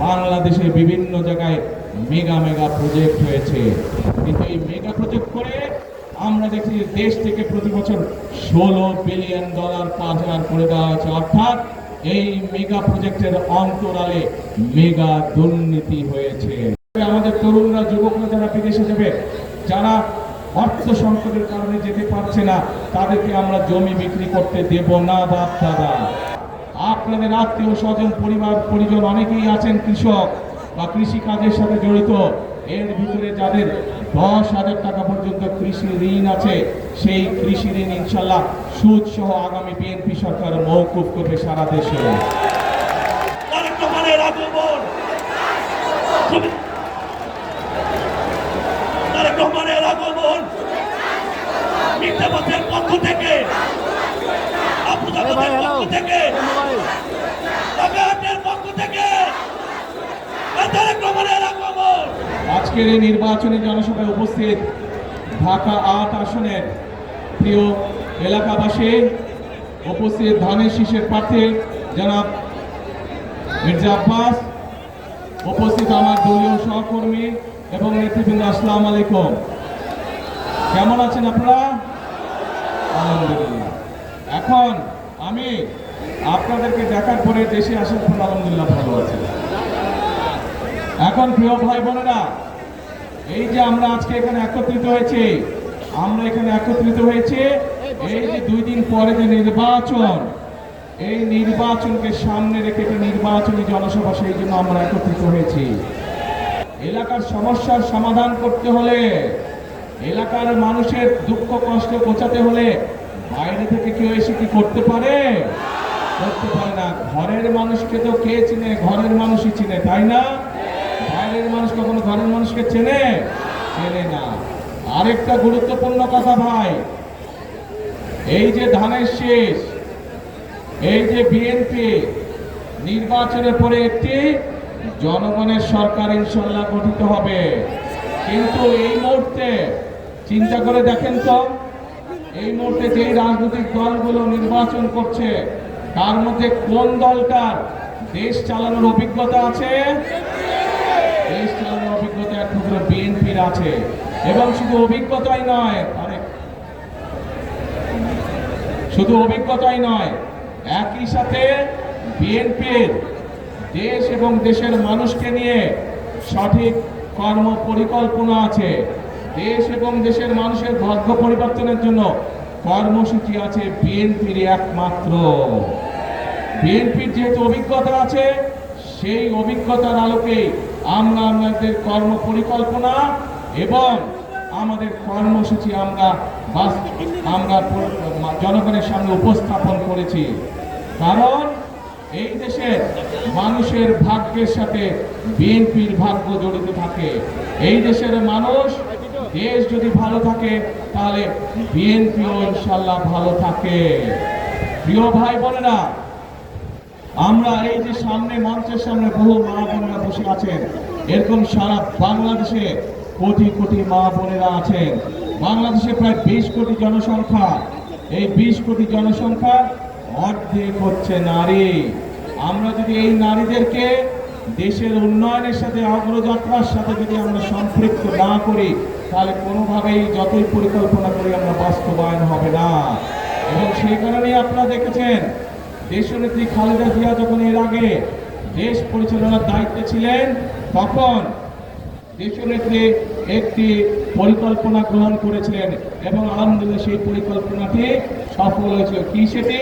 বাংলাদেশে বিভিন্ন জায়গায় মেগা মেগা প্রজেক্ট হয়েছে, কিন্তু এই মেগা প্রজেক্ট করে আমরা দেখি দেশ থেকে প্রতি বছর $16 বিলিয়ন পাচার করে দেওয়া হয়েছে। অর্থাৎ এই মেগা প্রজেক্টের অন্তরালে মেগা দুর্নীতি হয়েছে। আমাদের তরুণরা, যুবকরা যারা বিদেশে যাবে, যারা অর্থ সংকটের কারণে যেতে পারছে না, তাদেরকে আমরা জমি বিক্রি করতে দেব না। বাপ দাদা, আপনাদের আত্মীয় স্বজন, পরিবার পরিজন অনেকেই আছেন কৃষক বা কৃষি কাজের সাথে জড়িত। এর ভিতরে যাদের 10,000 টাকা পর্যন্ত কৃষি ঋণ আছে, সেই কৃষি ঋণ ইনশাল্লাহ সুদ সহ আগামী বিএনপি সরকার মওকুফ করবে সারা দেশে। আজকের এই নির্বাচনী জনসভায় উপস্থিত ঢাকা 8 আসনের প্রিয় এলাকাবাসী, উপস্থিত ধানের শীষের প্রার্থী জনাব মির্জা আব্বাস, উপস্থিত আমার দলীয় সহকর্মী এবং নেতৃবৃন্দ, আসসালামু আলাইকুম। কেমন আছেন আপনারা? আলহামদুলিল্লাহ। এখন আমি আপনাদেরকে দেখার পরে দেশে আসার পর আলহামদুলিল্লাহ ভালো আছি। এখন প্রিয় ভাই বোনেরা, এই যে আমরা আজকে এখানে একত্রিত হয়েছি, এই যে 2 দিন পরে যে নির্বাচন, এই নির্বাচনকে সামনে রেখে একটা নির্বাচনী জনসভা, সেই জন্য আমরা একত্রিত হয়েছি। এলাকার সমস্যার সমাধান করতে হলে, এলাকার মানুষের দুঃখ কষ্ট পৌঁছাতে হলে বাইরে থেকে কেউ এসে কি করতে পারে? করতে পারে না। ঘরের মানুষকে তো কে চিনে? ঘরের মানুষই চিনে, তাই না? বাইরের মানুষ কখনো ঘরের মানুষকে চেনে না। আরেকটা গুরুত্বপূর্ণ কথা ভাই, এই যে ধানের শীষ, এই যে বিএনপি, নির্বাচনের পরে একটি জনগণের সরকার ইনশাল্লাহ গঠিত হবে। কিন্তু এই মুহূর্তে চিন্তা করে দেখেন তো, এই মুহূর্তে যেই রাজনৈতিক দলগুলো নির্বাচন করছে, তার মধ্যে কোন দলটার দেশ চালানোর অভিজ্ঞতা আছে? দেশ চালানোর অভিজ্ঞতা একমাত্র বিএনপির আছে। এবং শুধু অভিজ্ঞতাই নয়, একই সাথে বিএনপির দেশ এবং দেশের মানুষকে নিয়ে সঠিক কর্ম পরিকল্পনা আছে। দেশ এবং দেশের মানুষের ভাগ্য পরিবর্তনের জন্য কর্মসূচি আছে বিএনপির একমাত্র। বিএনপির যেহেতু অভিজ্ঞতা আছে, সেই অভিজ্ঞতার আলোকে আমরা আমাদের কর্ম পরিকল্পনা এবং আমাদের কর্মসূচি আমরা জনগণের সামনে উপস্থাপন করেছি। কারণ এই দেশের মানুষের ভাগ্যের সাথে বিএনপির ভাগ্য জড়িত থাকে। এই দেশের মানুষ, দেশ যদি ভালো থাকে তাহলে বিএনপিও ইনশাল্লাহ ভালো থাকে। প্রিয় ভাই বোনেরা, আমরা এই যে সামনে মঞ্চের সামনে বহু মা বোনেরা বসে আছেন, এরকম সারা বাংলাদেশে কোটি কোটি মা বোনেরা আছেন। বাংলাদেশে প্রায় 20 কোটি জনসংখ্যা। এই 20 কোটি জনসংখ্যা অর্ধেক হচ্ছে নারী। আমরা যদি এই নারীদেরকে দেশের উন্নয়নের সাথে, অগ্রযাত্রার সাথে যদি আমরা সম্পৃক্ত না করি, তাহলে কোনোভাবেই যতই পরিকল্পনা করি আমরা বাস্তবায়ন হবে না। এবং সেই কারণেই আপনারা দেখেছেন, দেশনেত্রী খালেদা জিয়া যখন এর আগে দেশ পরিচালনার দায়িত্বে ছিলেন, তখন দেশনেত্রী একটি পরিকল্পনা গ্রহণ করেছিলেন এবং আলহামদুলিল্লাহ সেই পরিকল্পনাটি সফল হয়েছিল। কি সেটি?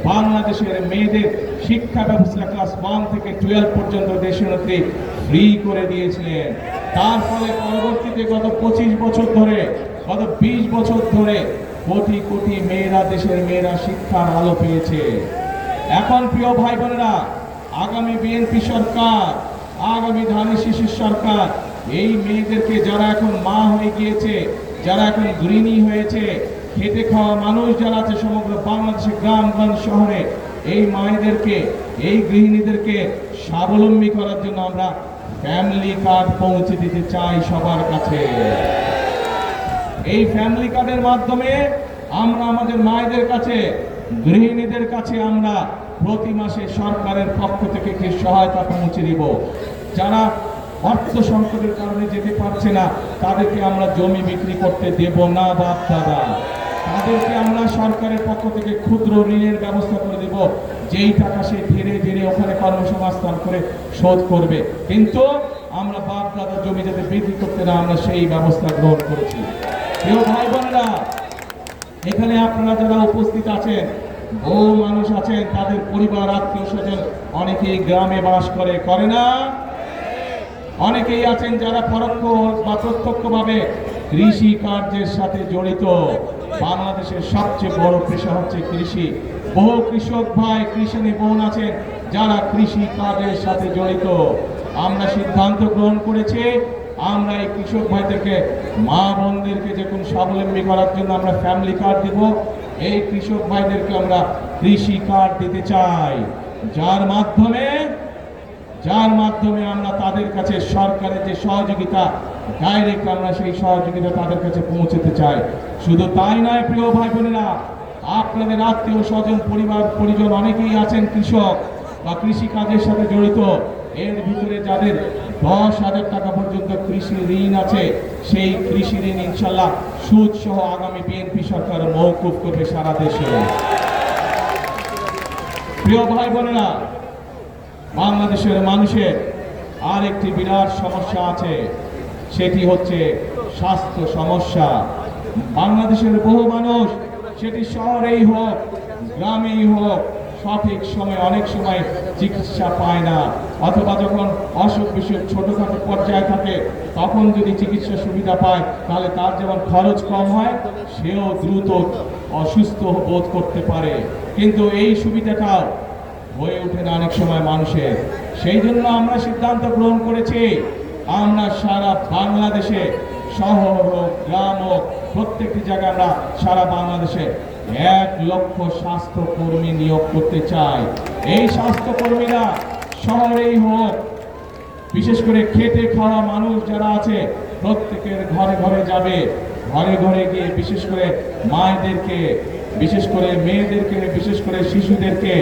বাংলাদেশের মেয়েদের শিক্ষা ব্যবস্থা ক্লাস 1 থেকে 12 পর্যন্ত দেশনেত্রী ফ্রি করে দিয়েছিলেন। তার ফলে পরবর্তীতে গত 20 বছর ধরে কোটি কোটি মেয়েরা, দেশের মেয়েরা শিক্ষার আলো পেয়েছে। এখন প্রিয় ভাই বোনেরা, আগামী বিএনপি সরকার, আগামী ধানের শীষের সরকার এই মেয়েদেরকে, যারা এখন মা হয়ে গিয়েছে, যারা এখন গৃহিণী হয়েছে, খেটে খাওয়া মানুষ যারা আছে সমগ্র বাংলাদেশে গ্রামগঞ্জ শহরে, এই মায়েদেরকে, এই গৃহিণীদেরকে স্বাবলম্বী করার জন্য আমরা ফ্যামিলি কার্ড পৌঁছে দিতে চাই সবার কাছে। এই ফ্যামিলি কার্ডের মাধ্যমে আমরা আমাদের মায়েদের কাছে, গৃহিণীদের কাছে আমরা প্রতি মাসে সরকারের পক্ষ থেকে একটি সহায়তা পৌঁছে দিব। যারা অর্থ সংকটের কারণে যেতে পারছে না তাদেরকে আমরা জমি বিক্রি করতে দেব না বাপ দাদা। তাদেরকে আমরা সরকারের পক্ষ থেকে ক্ষুদ্র ঋণের ব্যবস্থা করে দেব, যেই টাকা সে ধীরে ধীরে ওখানে কর্মসংস্থান করে শোধ করবে। কিন্তু আমরা বাপ দাদা জমি যাতে বিক্রি করতে না, আমরা সেই ব্যবস্থা গ্রহণ করেছি। প্রিয় ভাই বোনেরা, এখানে আপনারা যারা উপস্থিত আছেন, বহু মানুষ আছেন, তাদের পরিবার আত্মীয় স্বজন অনেকেই গ্রামে বাস করে না? অনেকেই আছেন যারা পরোক্ষ বা প্রত্যক্ষভাবে কৃষি কার্যের সাথে জড়িত। বাংলাদেশের সবচেয়ে বড় পেশা হচ্ছে কৃষি। বহু কৃষক ভাই, কৃষানী বোন আছেন যারা কৃষি কাজের সাথে জড়িত। আমরা সিদ্ধান্ত গ্রহণ করেছি, আমরা এই কৃষক ভাইদেরকে, মা বোনদেরকে যখন স্বাবলম্বী করার জন্য আমরা ফ্যামিলি কার্ড দেব, এই কৃষক ভাইদেরকে আমরা কৃষি কার্ড দিতে চাই, যার মাধ্যমে আমরা তাদের কাছে সরকারের যে সহযোগিতা ডাইরেক্ট আমরা সেই সহযোগিতা তাদের কাছে পৌঁছতে চাই। শুধু তাই নয় প্রিয় ভাই বোনেরা, আপনাদের আত্মীয় স্বজন পরিবার পরিজন অনেকেই আছেন কৃষক বা কৃষি কাজের সাথে জড়িত। এর ভিতরে যাদের 10,000 টাকা পর্যন্ত কৃষি ঋণ আছে, সেই কৃষি ঋণ ইনশাল্লাহ সুদ সহ আগামী বিএনপি সরকার মওকুফ করবে সারা দেশে। প্রিয় ভাই বোনেরা, বাংলাদেশের মানুষের আর একটি বিরাট সমস্যা আছে, সেটি হচ্ছে স্বাস্থ্য সমস্যা। বাংলাদেশের বহু মানুষ, সেটি শহরেই হোক গ্রামেই হোক, সঠিক সময় অনেক সময় চিকিৎসা পায় না, অথবা যখন অসুখ বিসুখ ছোটখাটো পর্যায়ে থাকে তখন যদি চিকিৎসা সুবিধা পায় তাহলে তার যেমন খরচ কম হয়, সেও দ্রুত অসুস্থ বোধ করতে পারে। কিন্তু এই সুবিধাটাও হয়ে ওঠে না অনেক সময় মানুষের। সেই জন্য আমরা সিদ্ধান্ত গ্রহণ করেছি, আমরা সারা বাংলাদেশে, শহর হোক গ্রাম হোক, প্রত্যেকটি জায়গায় আমরা সারা বাংলাদেশে 1 লক্ষ স্বাস্থ্যকর্মী নিয়োগ করতে চাই। এই স্বাস্থ্যকর্মীরা শহরেই হোক, বিশেষ করে খেটে খাওয়া মানুষ যারা আছে প্রত্যেকের ঘরে ঘরে যাবে, ঘরে ঘরে গিয়ে বিশেষ করে মায়েদেরকে, বিশেষ করে মেয়েদেরকে, বিশেষ করে শিশুদেরকে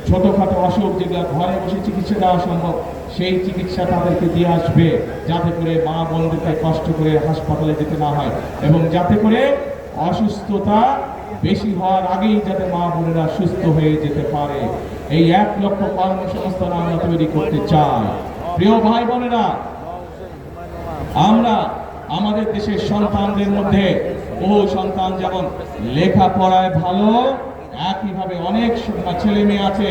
ছোটখাটো অসুখ যেগুলো ঘরে বসে চিকিৎসা দেওয়া সম্ভব, সেই চিকিৎসা তাদেরকে দিয়ে আসবে, যাতে করে মা বোনদেরকে কষ্ট করে হাসপাতালে যেতে না হয়, এবং যাতে করে অসুস্থতা বেশি হওয়ার আগেই যাতে মা বোনেরা সুস্থ হয়ে যেতে পারে। এই 1 লক্ষ কর্মসংস্থান আমরা তৈরি করতে চাই। প্রিয় ভাই বোনেরা, আমরা আমাদের দেশের সন্তানদের মধ্যে বহু সন্তান যেমন লেখাপড়ায় ভালো, একইভাবে অনেক ছেলে মেয়ে আছে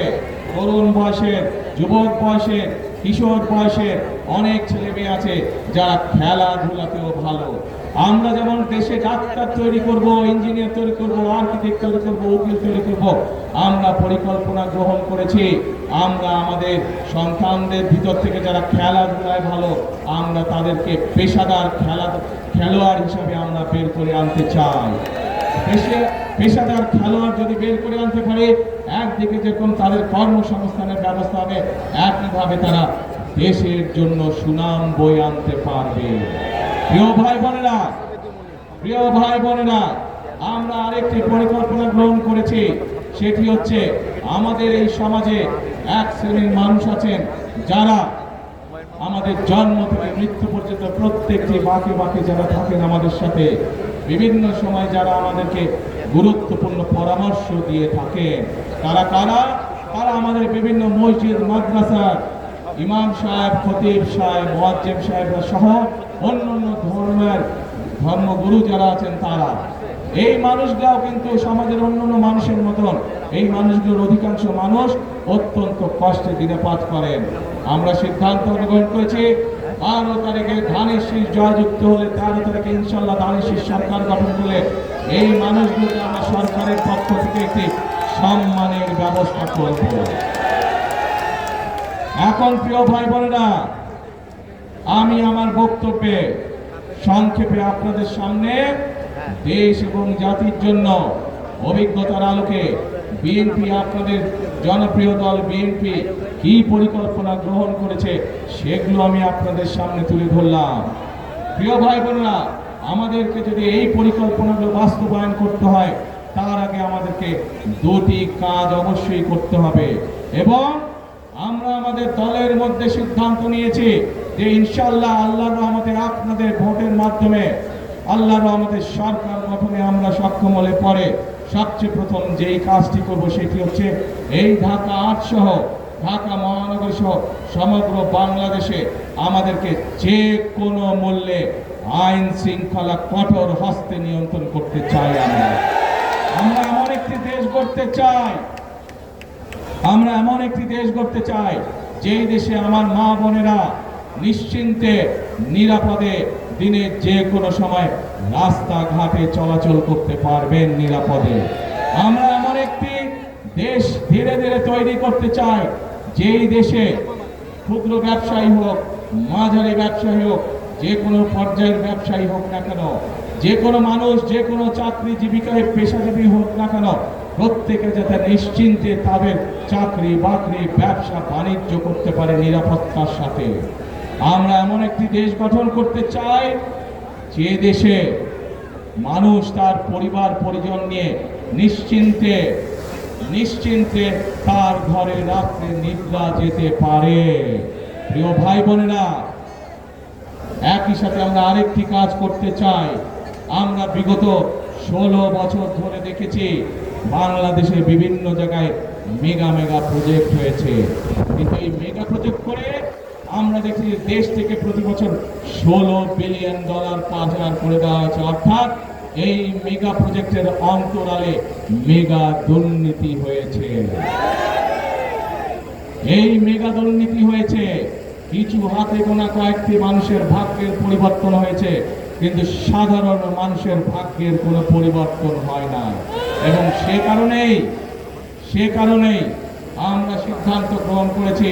তরুণ বয়সের, যুবক বয়সের, কিশোর বয়সের অনেক ছেলে মেয়ে আছে যারা খেলাধুলাতেও ভালো। আমরা যেমন দেশে ডাক্তার তৈরি করব, ইঞ্জিনিয়ার তৈরি করব, আর্কিটেক্ট তৈরি করব, উকিল তৈরি করব, আমরা পরিকল্পনা গ্রহণ করেছি। আমরা আমাদের সন্তানদের ভিতর থেকে যারা খেলাধুলায় ভালো, আমরা তাদেরকে পেশাদার খেলোয়াড় হিসাবে আমরা বের করে আনতে চাই। পেশাদার খেলোয়াড় যদি বের করে আনতে পারে, একদিকে যেরকম তাদের কর্মসংস্থানের ব্যবস্থা হবে, একইভাবে তারা দেশের জন্য সুনাম বয়ে আনতে পারবে। প্রিয় ভাই বোনেরা, আমরা আরেকটি পরিকল্পনা গ্রহণ করেছি, সেটি হচ্ছে আমাদের এই সমাজে এক শ্রেণীর মানুষ আছেন যারা আমাদের জন্ম থেকে মৃত্যু পর্যন্ত প্রত্যেকটি বাঁকে বাঁকে যারা থাকেন আমাদের সাথে, বিভিন্ন সময় যারা আমাদেরকে গুরুত্বপূর্ণ পরামর্শ দিয়ে থাকেন। তারা কারা? তারা আমাদের বিভিন্ন মসজিদ মাদ্রাসার ইমাম সাহেব, খতিব সাহেব, মুয়াজ্জিম সাহেবরা সহ অন্যান্য ধর্মগুরু যারা আছেন তারা। এই মানুষগুলাও কিন্তু সমাজের অন্যান্য মানুষের মতন, এই মানুষগুলোর অধিকাংশ মানুষ অত্যন্ত কষ্টে দিনপাত করেন। আমরা সিদ্ধান্ত গ্রহণ করেছি 12 তারিখে ধানের শীষ জয়যুক্ত হলে 13 তারিখে ইনশাল্লাহ ধানের শীষ সরকার গঠন করলে এই মানুষগুলোকে আমরা সরকারের পক্ষ থেকে একটি সম্মানের ব্যবস্থা করব। এখন প্রিয় ভাই বোনেরা, আমি আমার বক্তব্যে সংক্ষেপে আপনাদের সামনে দেশ এবং জাতির জন্য অভিজ্ঞতার আলোকে বিএনপি, আপনাদের জনপ্রিয় দল বিএনপি কি পরিকল্পনা গ্রহণ করেছে সেগুলো আমি আপনাদের সামনে তুলে ধরলাম। প্রিয় ভাই বোনেরা, আমাদেরকে যদি এই পরিকল্পনাগুলো বাস্তবায়ন করতে হয় তার আগে আমাদেরকে দুটি কাজ অবশ্যই করতে হবে। এবং আমরা আমাদের দলের মধ্যে সিদ্ধান্ত নিয়েছি যে ইনশাআল্লাহ আল্লাহর রহমতে আপনাদের ভোটের মাধ্যমে আল্লাহর রহমতে সরকার গঠনে আমরা সক্ষম হলে পরে সবচেয়ে প্রথম যেই কাজটি করব সেটি হচ্ছে এই ঢাকা ৮ সহ ঢাকা মহানগর সহ সমগ্র বাংলাদেশে আমাদেরকে যে কোনো মূল্যে আইন শৃঙ্খলা কঠোর হস্তে নিয়ন্ত্রণ করতে চাই। আমরা এমন একটি দেশ গড়তে চাই, আমরা এমন একটি দেশ গড়তে চাই যেই দেশে আমার মা বোনেরা নিশ্চিন্তে নিরাপদে দিনে যে কোনো সময় রাস্তাঘাটে চলাচল করতে পারবেন নিরাপদে। আমরা এমন একটি দেশ ধীরে ধীরে তৈরি করতে চাই যেই দেশে ক্ষুদ্র ব্যবসায়ী হোক, মাঝারি ব্যবসায়ী হোক, যে কোনো পর্যায়ের ব্যবসায়ী হোক না কেন, যে কোনো মানুষ যে কোনো চাকরি জীবিকায় পেশাজীবী হোক না কেন, প্রত্যেকে যাতে নিশ্চিন্তে তাদের চাকরি বাকরি ব্যবসা বাণিজ্য করতে পারে নিরাপত্তার সাথে। আমরা এমন একটি দেশ গঠন করতে চাই যে দেশে মানুষ তার পরিবার পরিজন নিয়ে নিশ্চিন্তে নিশ্চিন্তে তার ঘরে রাত্রে নিদ্রা যেতে পারে। প্রিয় ভাই বোনেরা, একই সাথে আমরা আরেকটি কাজ করতে চাই। আমরা বিগত 16 বছর ধরে দেখেছি বাংলাদেশে বিভিন্ন জায়গায় মেগা প্রজেক্ট হয়েছে, কিন্তু এই মেগা প্রজেক্ট করে আমরা দেখি দেশ থেকে প্রতি বছর $16 বিলিয়ন পাচার করে দেওয়া হয়েছে। অর্থাৎ এই মেগা প্রজেক্টের অন্তরালে মেগা দুর্নীতি হয়েছে। এই মেগা দুর্নীতি হয়েছে, কিছু হাতে গোনা কয়েকটি মানুষের ভাগ্যের পরিবর্তন হয়েছে, কিন্তু সাধারণ মানুষের ভাগ্যের কোনো পরিবর্তন হয় না। এবং সে কারণেই আমরা সিদ্ধান্ত গ্রহণ করেছি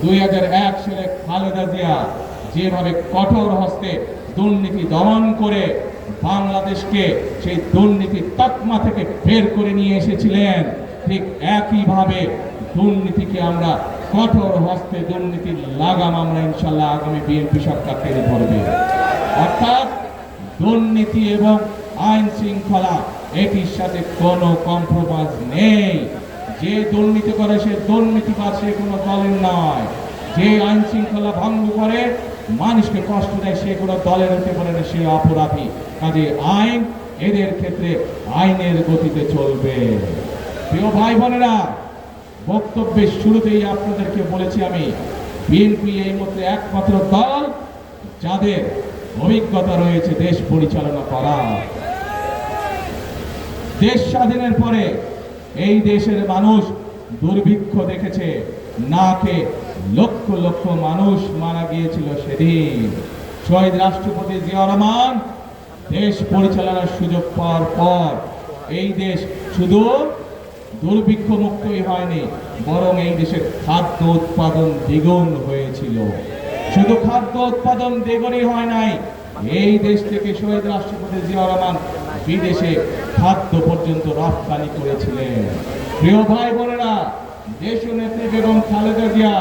2001 সালে খালেদা জিয়া যেভাবে কঠোর হস্তে দুর্নীতি দমন করে বাংলাদেশকে সেই দুর্নীতি তকমা থেকে বের করে নিয়ে এসেছিলেন, ঠিক একইভাবে দুর্নীতিকে আমরা কঠোর হস্তে দুর্নীতির লাগাম আমরা ইনশাল্লাহ আগামী বিএনপি সরকার টেনে ধরবে। অর্থাৎ দুর্নীতি এবং আইন শৃঙ্খলা এটির সাথে কোনো কম্প্রোমাইজ নেই। যে দুর্নীতি করে সে দুর্নীতিবাদ, সে কোনো দলের নয়। যে আইন শৃঙ্খলা ভঙ্গ করে মানুষকে কষ্ট দেয় সে কোনো দলের হতে পারে না, সে অপরাধী। কাজে আইন এদের ক্ষেত্রে আইনের গতিতে চলবে। প্রিয় ভাই বোনেরা, বক্তব্যের শুরুতেই আপনাদেরকে বলেছি আমি বিএনপি এই মধ্যে একমাত্র দল যাদের অভিজ্ঞতা রয়েছে দেশ পরিচালনা করা। দেশ স্বাধীনের পরে এই দেশের মানুষ দুর্ভিক্ষ দেখেছে, নাকে লক্ষ লক্ষ মানুষ মারা গিয়েছিল সেদিন। শহীদ রাষ্ট্রপতি জিয়াউর রহমান দেশ পরিচালনার সুযোগ পাওয়ার পর এই দেশ শুধু দুর্ভিক্ষ মুক্তই হয়নি, বরং এই দেশের খাদ্য উৎপাদন দ্বিগুণ হয়েছিল। শুধু খাদ্য উৎপাদন দ্বিগুণই হয় নাই, এই দেশ থেকে শহীদ রাষ্ট্রপতি জিয়াউর রহমান বিদেশে খাদ্য পর্যন্ত রপ্তানি করেছিলেন। প্রিয় ভাই বোনেরা, দেশনেত্রী বেগম খালেদা জিয়া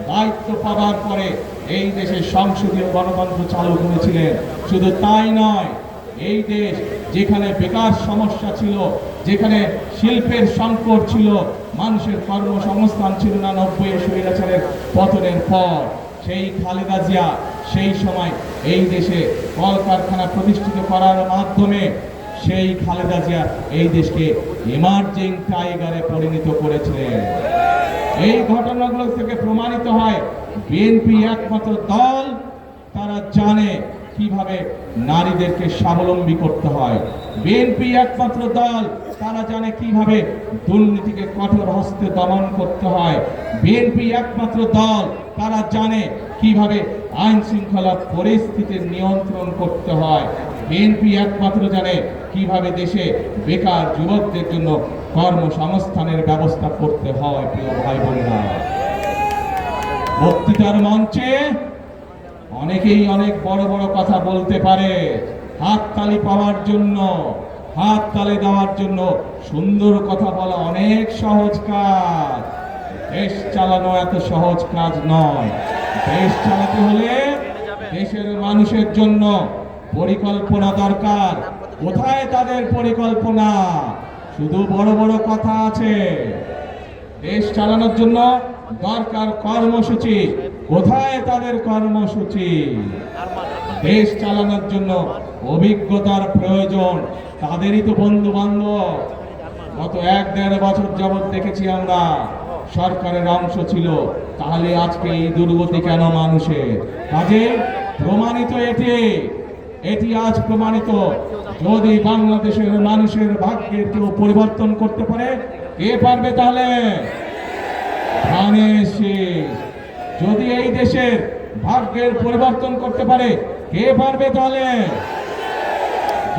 দায়িত্ব পাওয়ার পরে এই দেশে সংসদীয় গণতন্ত্র চালু করেছিলেন। শুধু তাই নয়, এই দেশ যেখানে বেকার সমস্যা ছিল, যেখানে শিল্পের সংকট ছিল, মানুষের কর্মসংস্থান ছিল না 90 স্বৈরাচারের পতনের পর, সেই খালেদা জিয়া সেই সময় এই দেশে কলকারখানা প্রতিষ্ঠিত করার মাধ্যমে সেই খালেদা জিয়া এই দেশকে এমার্জিং টাইগারে পরিণত করেছিলেন। এই ঘটনাগুলো থেকে প্রমাণিত হয় বিএনপি একমাত্র দল তারা জানে কিভাবে নারীদেরকে স্বাবলম্বী করতে হয়। বিএনপি একমাত্র দল তারা জানে কিভাবে দুর্নীতিকে কঠোর হস্তে দমন করতে হয়। বিএনপি একমাত্র দল তারা জানে কিভাবে আইন শৃঙ্খলা পরিস্থিতির নিয়ন্ত্রণ করতে হয়। বিএনপি একমাত্র জানে কিভাবে দেশে বেকার যুবকদের জন্য কর্মসংস্থানের ব্যবস্থা করতে হয়। প্রিয় ভাই বোনেরা, বক্তৃতার মঞ্চে অনেকেই অনেক বড় বড় কথা বলতে পারে, হাততালি পাওয়ার জন্য, হাততালি দেওয়ার জন্য। সুন্দর কথা বলা অনেক সহজ কাজ, দেশ চালানো এত সহজ কাজ নয়। দেশ চালাতে হলে দেশের মানুষের জন্য পরিকল্পনা দরকার। কোথায় তাদের পরিকল্পনা? শুধু বড় বড় কথা আছে। দেশ চালানোর জন্য দরকার কর্মসূচি। কোথায় তাদের কর্মসূচি? দেশ চালানোর জন্য অভিজ্ঞতার প্রয়োজন। তাদেরই তো বন্ধু বান্ধব। গত 1-1.5 বছর যাবৎ দেখেছি আমরা সরকারের অংশ ছিল, তাহলে আজকে এই দুর্গতি কেন মানুষের? কাজে প্রমাণিত এটি আজ প্রমাণিত। যদি বাংলাদেশের মানুষের ভাগ্যের কেউ পরিবর্তন করতে পারে, কে পারবে? তাহলে ধানের শীষ। যদি এই দেশের ভাগ্যের পরিবর্তন করতে পারে, কে পারবে? তাহলে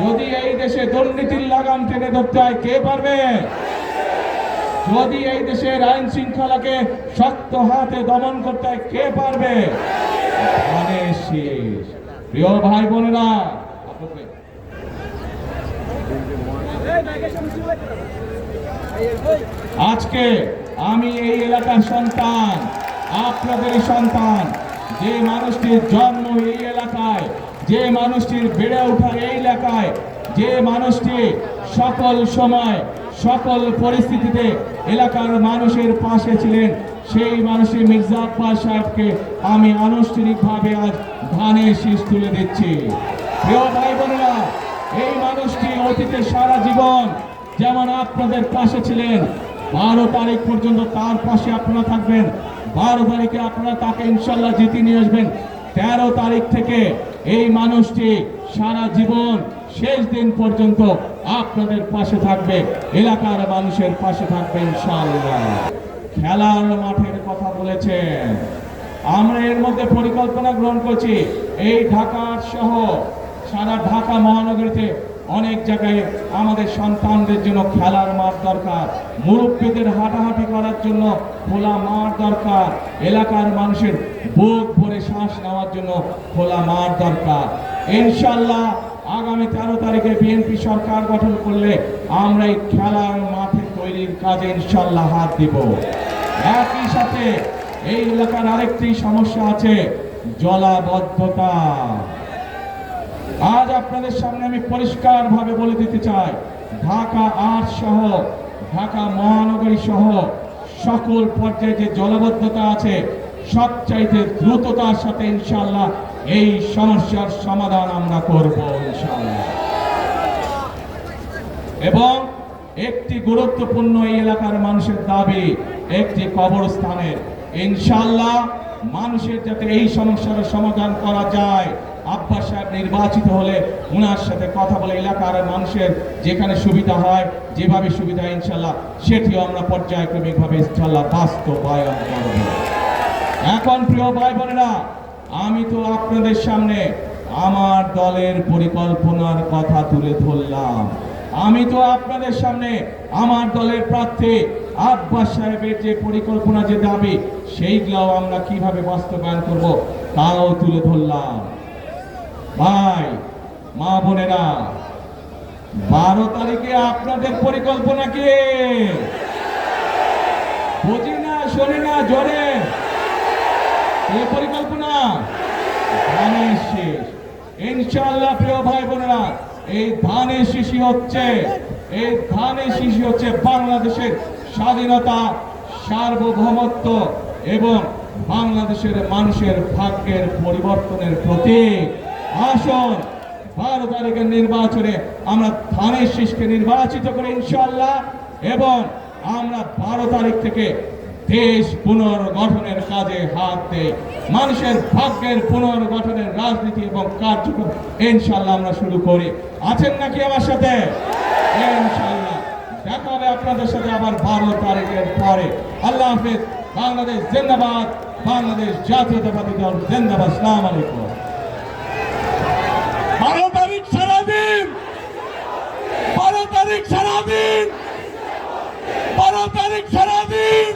যদি এই দেশে দুর্নীতির লাগাম টেনে ধরতে হয়, কে পারবে? যদি এই দেশের আইন শৃঙ্খলাকে শক্ত হাতে দমন করতে হয়, কে পারবে? ধানের শীষ। প্রিয় ভাই বোনেরা, আজকে আমি এই এলাকার সন্তান, আপনাদেরই সন্তান। যে মানুষটির জন্ম এই এলাকায়, যে মানুষটির বেড়ে ওঠা এই এলাকায়, যে মানুষটি সকল সময় সকল পরিস্থিতিতে এলাকার মানুষের পাশে ছিলেন, সেই মানুষের মির্জা আব্বাস সাহেবকে আমি আনুষ্ঠানিকভাবে আজ ধানের শীষ তুলে দিচ্ছি। প্রিয় ভাই বোনেরা, এই মানুষটি অতীতে সারা জীবন যেমন আপনাদের পাশে ছিলেন, 12 তারিখ পর্যন্ত তার পাশে আপনারা থাকবেন। 12 তারিখে আপনারা তাকে ইনশাল্লাহ জিতিয়ে নিয়ে আসবেন। 13 তারিখ থেকে এই মানুষটি সারা জীবন শেষ দিন পর্যন্ত আপনাদের পাশে থাকবে, এলাকার মানুষের পাশে থাকবে ইনশাআল্লাহ। খেলার মাঠের কথা বলেছেন, আমরা এর মধ্যে পরিকল্পনা গ্রহণ করছি। এই ঢাকা সহ সারা ঢাকা মহানগরীতে অনেক জায়গায় আমাদের সন্তানদের জন্য খেলার মাঠ দরকার, মুরব্বীদের হাঁটাহাঁটি করার জন্য খোলা মাঠ দরকার, এলাকার মানুষের বুক ভরে শ্বাস নেওয়ার জন্য খোলা মাঠ দরকার। ইনশাআল্লাহ আগামী 13 তারিখে বিএনপি সরকার গঠন করলে আমরা এই খেলার মাঠে তৈরির কাজে ইনশাআল্লাহ হাত দিব। একই সাথে এই এলাকার আরেকটি সমস্যা আছে, জলাবদ্ধতা। আজ আপনাদের সামনে আমি পরিষ্কারভাবে বলে দিতে চাই, ঢাকা 8 সহ ঢাকা মহানগরী সহ সকল পর্যায়ে যে জলাবদ্ধতা আছে, সবচাইতে দ্রুততার সাথে ইনশাআল্লাহ এই সমস্যার সমাধান আমরা করব ইনশাআল্লাহ। এবং একটি গুরুত্বপূর্ণ এই এলাকার মানুষের দাবি একটি কবরস্থানের। ইনশাআল্লাহ মানুষের যাতে এই সমস্যার সমাধান করা যায়, আব্বাস সাহেব নির্বাচিত হলে ওনার সাথে কথা বলে এলাকার মানুষের যেখানে সুবিধা হয়, যেভাবে সুবিধা ইনশাআল্লাহ সেটিও আমরা পর্যায়ক্রমিকভাবে ইনশাআল্লাহ বাস্তবায়ন করব। এখন প্রিয় ভাই বোনেরা, আমি তো আপনাদের সামনে আমার দলের পরিকল্পনার কথা তুলে ধরলাম। আমি তো আপনাদের সামনে আমার দলের প্রার্থী আব্বাস সাহেবের যে পরিকল্পনা, যে দাবি, সেইগুলোও আমরা কিভাবে বাস্তবায়ন করব তাও তুলে ধরলাম। ভাই মা বোনেরা, 12 তারিখে আপনাদের পরিকল্পনা কি? বুঝি না, শোনে না, জোরে এই পরিকল্পনা ধানের শীষ। ইনশাআল্লাহ প্রিয় ভাই বোনেরা, এই ধানের শীষই হচ্ছে বাংলাদেশের স্বাধীনতা, সার্বভৌমত্ব এবং বাংলাদেশের মানুষের ভাগ্যের পরিবর্তনের প্রতীক। আসুন 12 তারিখের নির্বাচনে আমরা ধানের শীষকে নির্বাচিত করে ইনশাআল্লাহ, এবং আমরা 12 তারিখ থেকে দেশ পুনর্গঠনের কাজে হাত দেই। মানুষের ভাগ্যের পুনর্গঠনের রাজনীতি এবং কার্যক্রম ইনশাআল্লাহ আমরা শুরু করি। আছেন নাকি আমার সাথে? ইনশাআল্লাহ দেখা হবে আপনাদের সাথে আবার 12 তারিখের পরে। আল্লাহ হাফেজ। বাংলাদেশ জিন্দাবাদ, বাংলাদেশ জাতীয়তাবাদী দল জিন্দাবাদ। আসসালামু আলাইকুম। 12 তারিখ সারাদিন, 12 তারিখ সারাদিন, 12 তারিখ সারাদিন,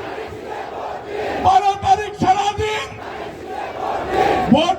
12 তারিখ সারাদিন ভোট